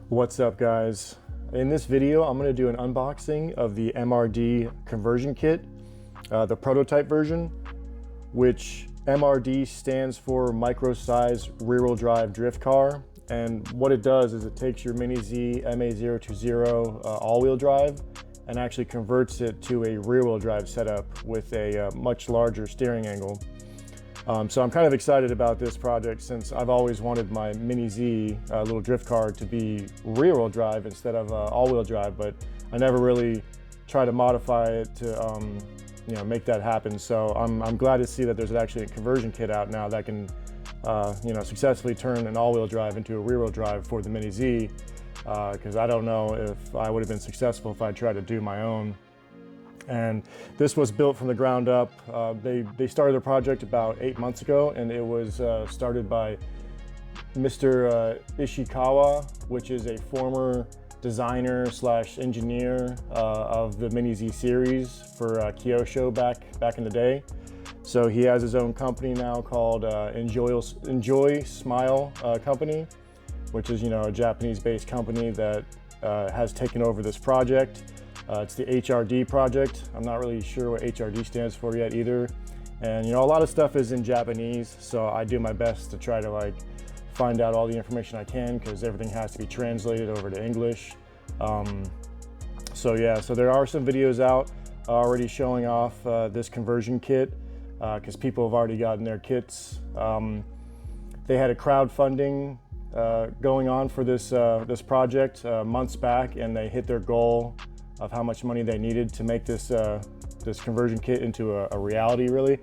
What's up, guys? In this video, I'm going to do an unboxing of the MRD conversion kit, the prototype version, which MRD stands for micro size rear-wheel drive drift car. And what it does is it takes your Mini-Z MA-020 all-wheel drive and actually converts it to a rear-wheel drive setup with a much larger steering angle. So I'm kind of excited about this project since I've always wanted my Mini-Z little drift car to be rear-wheel drive instead of all-wheel drive, but I never really tried to modify it to make that happen. So I'm glad to see that there's actually a conversion kit out now that can successfully turn an all-wheel drive into a rear-wheel drive for the Mini-Z, because I don't know if I would have been successful if I tried to do my own. And this was built from the ground up. They started the project about 8 months ago, and it was started by Mr. Ishikawa, which is a former designer slash engineer of the Mini-Z series for Kyosho back in the day. So he has his own company now called EnjoySmile Company, which is a Japanese-based company that has taken over this project. It's the HRD project. I'm not really sure what HRD stands for yet either. And a lot of stuff is in Japanese, so I do my best to try to find out all the information I can, because everything has to be translated over to English. So there are some videos out already showing off this conversion kit, because people have already gotten their kits. They had a crowdfunding going on for this project months back, and they hit their goal of how much money they needed to make this conversion kit into a reality, really.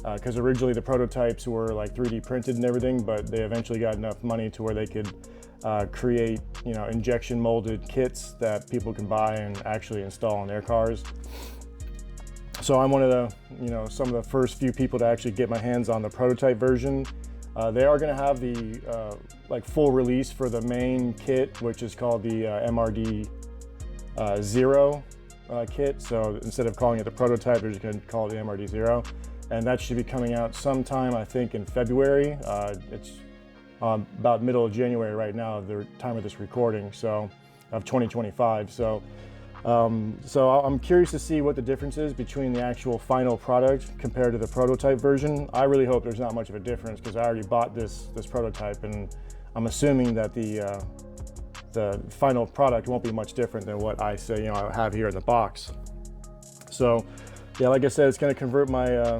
Because originally the prototypes were 3D printed and everything, but they eventually got enough money to where they could create injection molded kits that people can buy and actually install on their cars. So I'm one of the some of the first few people to actually get my hands on the prototype version. They are going to have the full release for the main kit, which is called the MRD Zero kit. So instead of calling it the prototype, they're just going to call it the MRD Zero, and that should be coming out sometime, I think, in February. It's about middle of January right now, the time of this recording, so of 2025. So I'm curious to see what the difference is between the actual final product compared to the prototype version. I really hope there's not much of a difference, because I already bought this prototype, and I'm assuming that the final product won't be much different than what I say I have here in the box. So yeah, like I said, it's going to convert my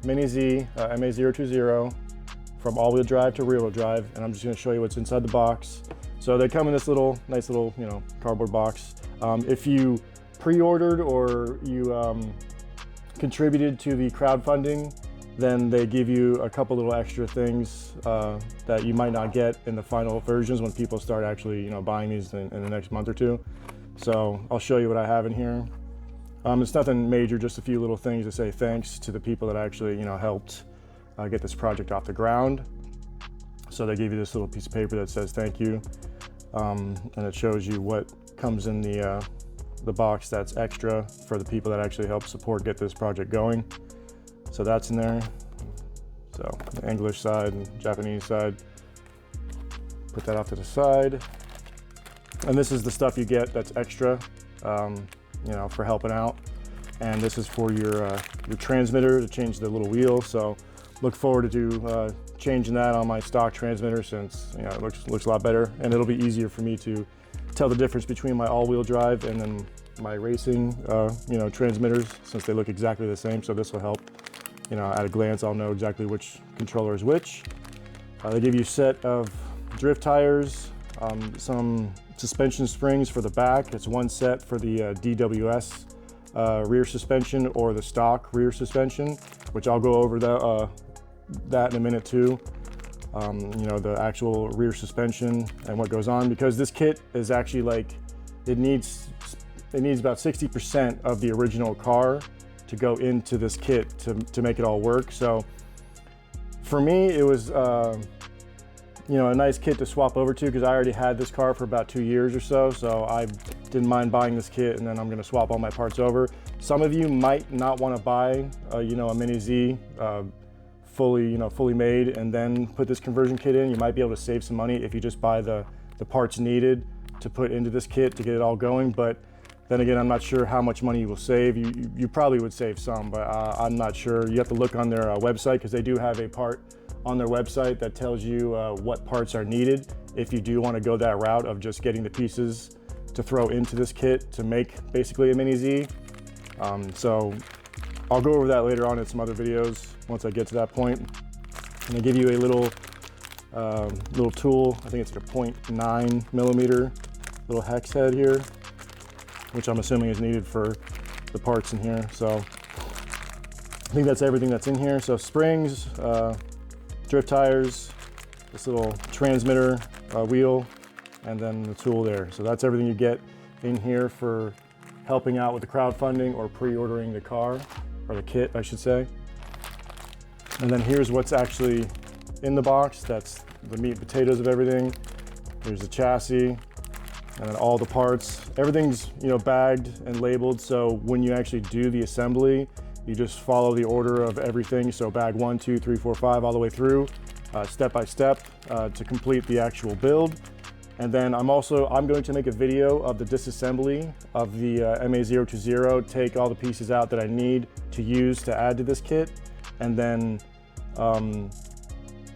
Mini-Z MA-020 from all-wheel drive to rear-wheel drive, and I'm just going to show you what's inside the box. So they come in this nice little cardboard box. If you pre-ordered or you contributed to the crowdfunding, then they give you a couple little extra things that you might not get in the final versions when people start actually buying these in the next month or two. So I'll show you what I have in here. It's nothing major, just a few little things to say thanks to the people that actually helped get this project off the ground. So they give you this little piece of paper that says thank you, and it shows you what comes in the box that's extra for the people that actually helped support get this project going. So that's in there. So the English side and Japanese side, put that off to the side. And this is the stuff you get that's extra, for helping out. And this is for your transmitter to change the little wheel. So look forward to changing that on my stock transmitter, since it looks a lot better, and it'll be easier for me to tell the difference between my all-wheel drive and then my racing transmitters, since they look exactly the same. So this will help. At a glance, I'll know exactly which controller is which. They give you a set of drift tires, some suspension springs for the back. It's one set for the DWS rear suspension or the stock rear suspension, which I'll go over that in a minute too. The actual rear suspension and what goes on, because this kit is actually it needs about 60% of the original car to go into this kit to make it all work. So for me, it was a nice kit to swap over to, because I already had this car for about 2 years or so. So I didn't mind buying this kit, and then I'm going to swap all my parts over. Some of you might not want to buy a Mini-Z fully made and then put this conversion kit in. You might be able to save some money if you just buy the parts needed to put into this kit to get it all going, but then again, I'm not sure how much money you will save. You probably would save some, but I'm not sure. You have to look on their website, because they do have a part on their website that tells you what parts are needed if you do want to go that route of just getting the pieces to throw into this kit to make basically a Mini-Z. So I'll go over that later on in some other videos once I get to that point. And they give you a little tool. I think it's a 0.9 millimeter little hex head here, which I'm assuming is needed for the parts in here. So I think that's everything that's in here. So springs, drift tires, this little transmitter wheel, and then the tool there. So that's everything you get in here for helping out with the crowdfunding or pre-ordering the car, or the kit, I should say. And then here's what's actually in the box. That's the meat and potatoes of everything. There's the chassis, and then all the parts. Everything's, you know, bagged and labeled, so when you actually do the assembly, you just follow the order of everything. So bag 1, 2, 3, 4, 5, all the way through, step by step, to complete the actual build. And then I'm going to make a video of the disassembly of the MA-020, take all the pieces out that I need to use to add to this kit, and then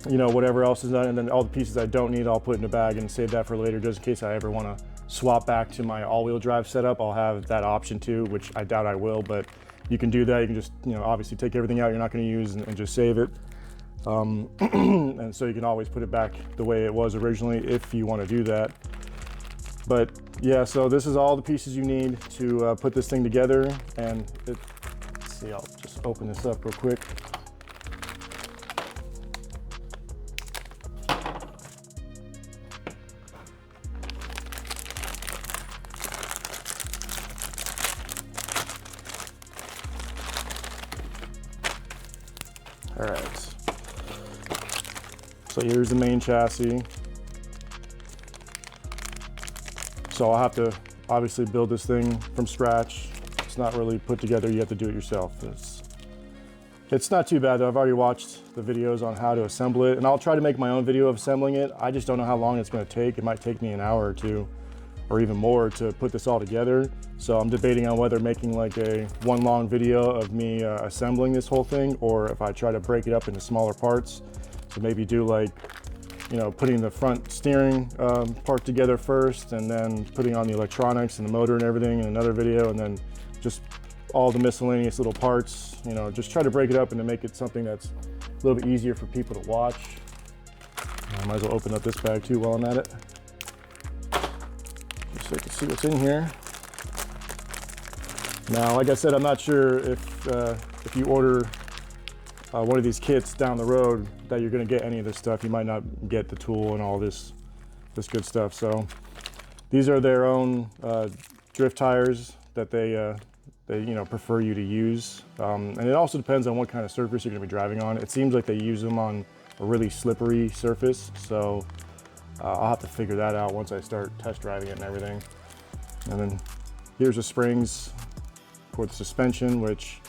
you know, whatever else is done, and then all the pieces I don't need, I'll put in a bag and save that for later, just in case I ever want to swap back to my all-wheel drive setup. I'll have that option too, which I doubt I will, but you can do that. You can just, you know, obviously take everything out you're not going to use and just save it. And so you can always put it back the way it was originally if you want to do that. But yeah, so this is all the pieces you need to put this thing together. And let's see, I'll just open this up real quick. All right, so here's the main chassis. So I'll have to obviously build this thing from scratch. It's not really put together, you have to do it yourself. It's not too bad though. I've already watched the videos on how to assemble it, and I'll try to make my own video of assembling it. I just don't know how long it's gonna take. It might take me an hour or two, or even more, to put this all together. So I'm debating on whether making like a one long video of me assembling this whole thing, or if I try to break it up into smaller parts. So maybe do like, you know, putting the front steering part together first, and then putting on the electronics and the motor and everything in another video, and then just all the miscellaneous little parts, you know, just try to break it up and to make it something that's a little bit easier for people to watch. I might as well open up this bag too while I'm at it, just so you can see what's in here. Now, like I said, I'm not sure if you order one of these kits down the road that you're going to get any of this stuff. You might not get the tool and all this good stuff. So these are their own drift tires that they you know, prefer you to use, and it also depends on what kind of surface you're going to be driving on. It seems like they use them on a really slippery surface, so I'll have to figure that out once I start test driving it and everything. And then here's the springs for the suspension, which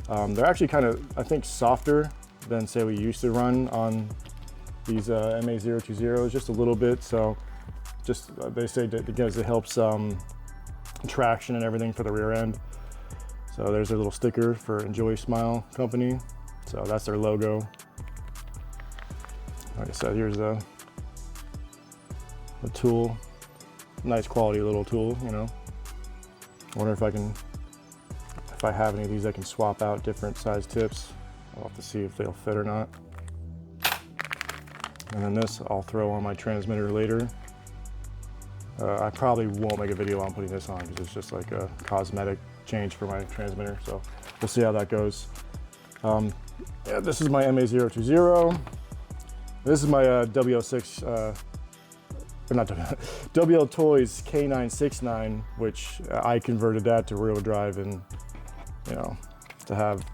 they're actually kind of, I think, softer than say we used to run on these MA-020s, just a little bit. So just they say that because it helps traction and everything for the rear end. So there's their little sticker for Enjoy Smile Company. So that's their logo. Like I said, here's the tool. Nice quality little tool, you know. I wonder if I have any of these, I can swap out different size tips. I'll have to see if they'll fit or not. And then this I'll throw on my transmitter later. I probably won't make a video on putting this on because it's just like a cosmetic change for my transmitter. So we'll see how that goes. Yeah, this is my MA-020. This is my WLToys K969, which I converted that to rear drive and, you know, to have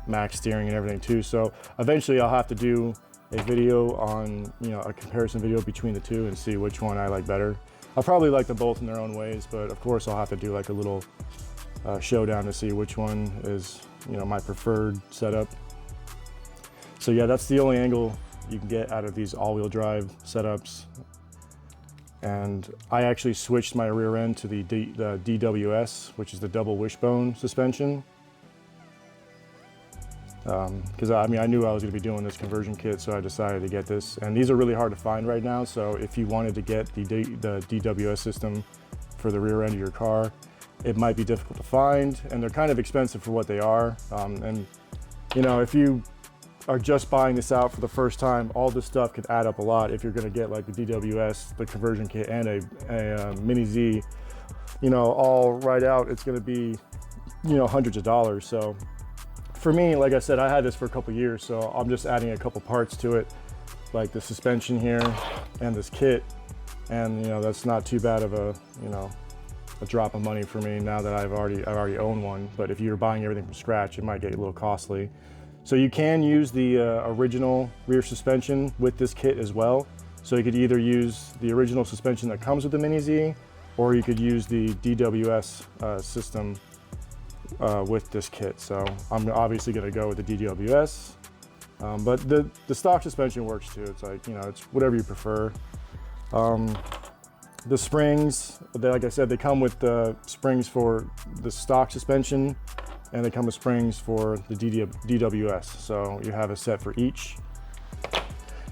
max steering and everything too. So eventually I'll have to do a video on, you know, a comparison video between the two and see which one I like better. I probably like them both in their own ways, but of course I'll have to do like a little showdown to see which one is, you know, my preferred setup. So yeah, that's the only angle you can get out of these all-wheel drive setups. And I actually switched my rear end to the DWS, which is the double wishbone suspension. Because I knew I was going to be doing this conversion kit, so I decided to get this. And these are really hard to find right now, so if you wanted to get the DWS system for the rear end of your car, it might be difficult to find, and they're kind of expensive for what they are. And you know, if you are just buying this out for the first time, all this stuff could add up a lot. If you're going to get like the DWS, the conversion kit, and a Mini-Z, you know, all right out, it's going to be, you know, hundreds of dollars. So for me, like I said, I had this for a couple years, so I'm just adding a couple parts to it, like the suspension here and this kit. And, you know, that's not too bad of a, you know, a drop of money for me now that I've already owned one. But if you're buying everything from scratch, it might get a little costly. So you can use the original rear suspension with this kit as well. So you could either use the original suspension that comes with the Mini-Z, or you could use the DWS system with this kit. So I'm obviously going to go with the DWS, but the stock suspension works too. It's like, you know, it's whatever you prefer. The springs, like I said, they come with the springs for the stock suspension, and they come with springs for the DWS. So you have a set for each.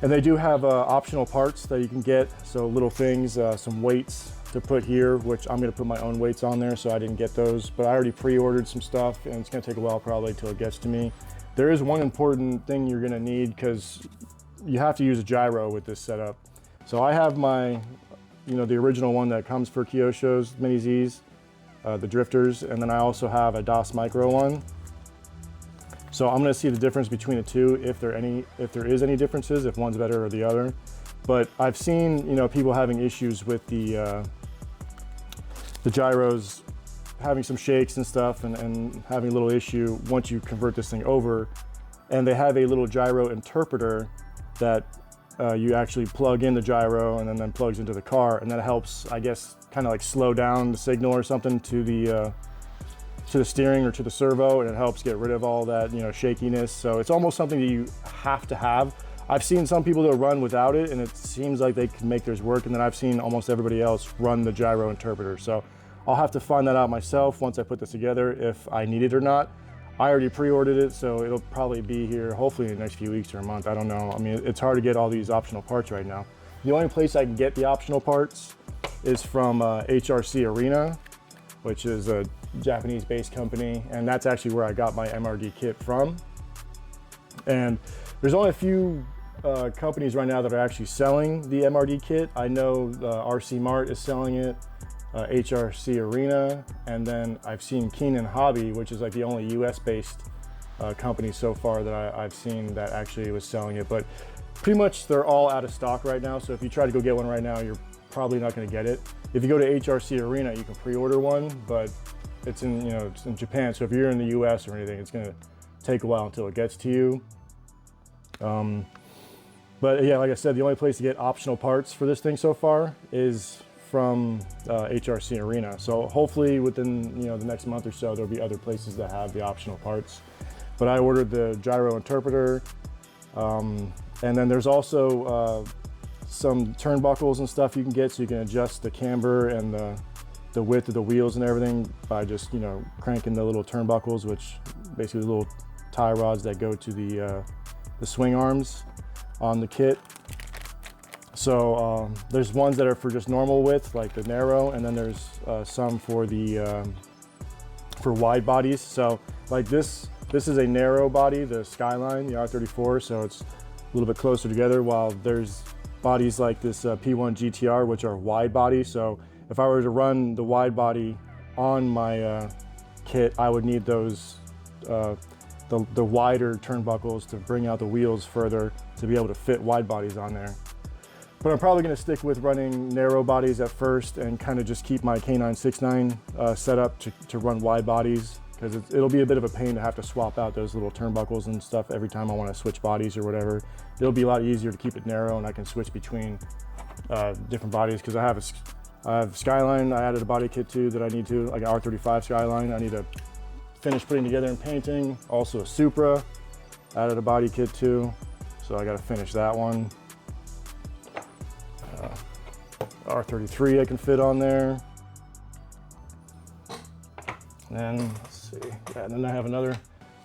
And they do have optional parts that you can get. So little things, some weights to put here, which I'm gonna put my own weights on there, so I didn't get those, but I already pre-ordered some stuff, and it's gonna take a while probably till it gets to me. There is one important thing you're gonna need, because you have to use a gyro with this setup. So I have my, you know, the original one that comes for Kyosho's Mini-Zs, the drifters, and then I also have a DasMikro one. So I'm going to see the difference between the two, if there is any differences, if one's better or the other. But I've seen, you know, people having issues with the gyros, having some shakes and stuff, and having a little issue once you convert this thing over. And they have a little gyro interpreter that you actually plug in the gyro and then plugs into the car, and that helps, I guess, kind of like slow down the signal or something to the steering or to the servo, and it helps get rid of all that, you know, shakiness. So it's almost something that you have to have. I've seen some people that run without it, and it seems like they can make theirs work, and then I've seen almost everybody else run the gyro interpreter. So I'll have to find that out myself once I put this together, if I need it or not. I already pre-ordered it, so it'll probably be here hopefully in the next few weeks or a month. I don't know. I mean, it's hard to get all these optional parts right now. The only place I can get the optional parts is from HRC Arena, which is a Japanese-based company, and that's actually where I got my MRD kit from. And there's only a few companies right now that are actually selling the MRD kit. I know RC Mart is selling it, HRC Arena, and then I've seen Keenan Hobby, which is like the only US-based company so far that I've seen that actually was selling it. But pretty much they're all out of stock right now, so if you try to go get one right now, you're probably not going to get it. If you go to HRC Arena, you can pre-order one, but it's in, you know, it's in Japan, so if you're in the US or anything, it's going to take a while until it gets to you. But yeah, like I said, the only place to get optional parts for this thing so far is from HRC Arena. So hopefully within, you know, the next month or so, there'll be other places that have the optional parts. But I ordered the gyro interpreter, and then there's also some turnbuckles and stuff you can get, so you can adjust the camber and the width of the wheels and everything by just, you know, cranking the little turnbuckles, which basically the little tie rods that go to the swing arms on the kit. So there's ones that are for just normal width, like the narrow, and then there's some for the for wide bodies. So like this is a narrow body, the Skyline, the R34, so it's a little bit closer together, while there's bodies like this P1 GTR, which are wide body. So if I were to run the wide body on my kit, I would need those the wider turnbuckles to bring out the wheels further to be able to fit wide bodies on there. But I'm probably going to stick with running narrow bodies at first and kind of just keep my K969 set up to run wide bodies, because it'll be a bit of a pain to have to swap out those little turnbuckles and stuff every time I want to switch bodies or whatever. It'll be a lot easier to keep it narrow, and I can switch between different bodies, because I have Skyline. I added a body kit too that I need to, like an R35 Skyline. I need to finish putting together and painting. Also a Supra, added a body kit too, so I got to finish that one. R33 I can fit on there. And then, let's see, yeah, and then I have another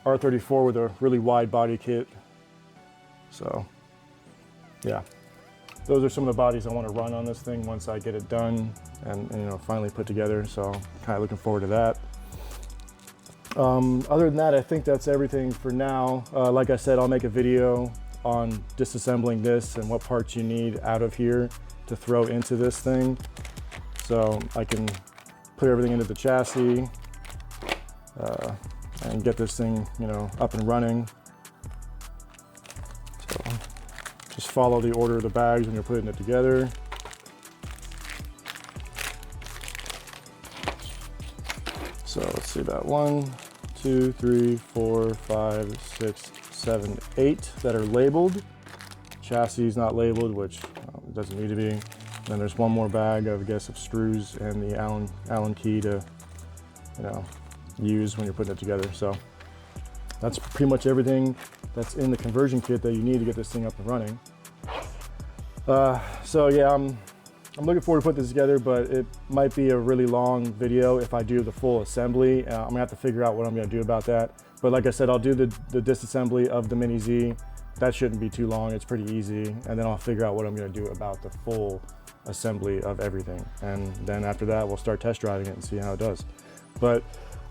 R34 with a really wide body kit. So, yeah, those are some of the bodies I want to run on this thing once I get it done and you know, finally put together. So, kind of looking forward to that. Other than that, I think that's everything for now. Like I said, I'll make a video on disassembling this and what parts you need out of here to throw into this thing. So I can put everything into the chassis and get this thing, you know, up and running. So just follow the order of the bags when you're putting it together. So let's see, about 1, 2, 3, 4, 5, 6, 7, 8 that are labeled. Chassis is not labeled, which it doesn't need to be. And then there's one more bag of, I guess, of screws and the Allen key to, you know, use when you're putting it together. So that's pretty much everything that's in the conversion kit that you need to get this thing up and running. So yeah, I'm looking forward to putting this together, but it might be a really long video if I do the full assembly. I'm gonna have to figure out what I'm gonna do about that. But like I said, I'll do the disassembly of the Mini-Z. That shouldn't be too long, it's pretty easy. And then I'll figure out what I'm gonna do about the full assembly of everything. And then after that, we'll start test driving it and see how it does. But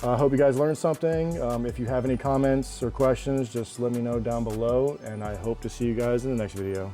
I hope you guys learned something. If you have any comments or questions, just let me know down below, and I hope to see you guys in the next video.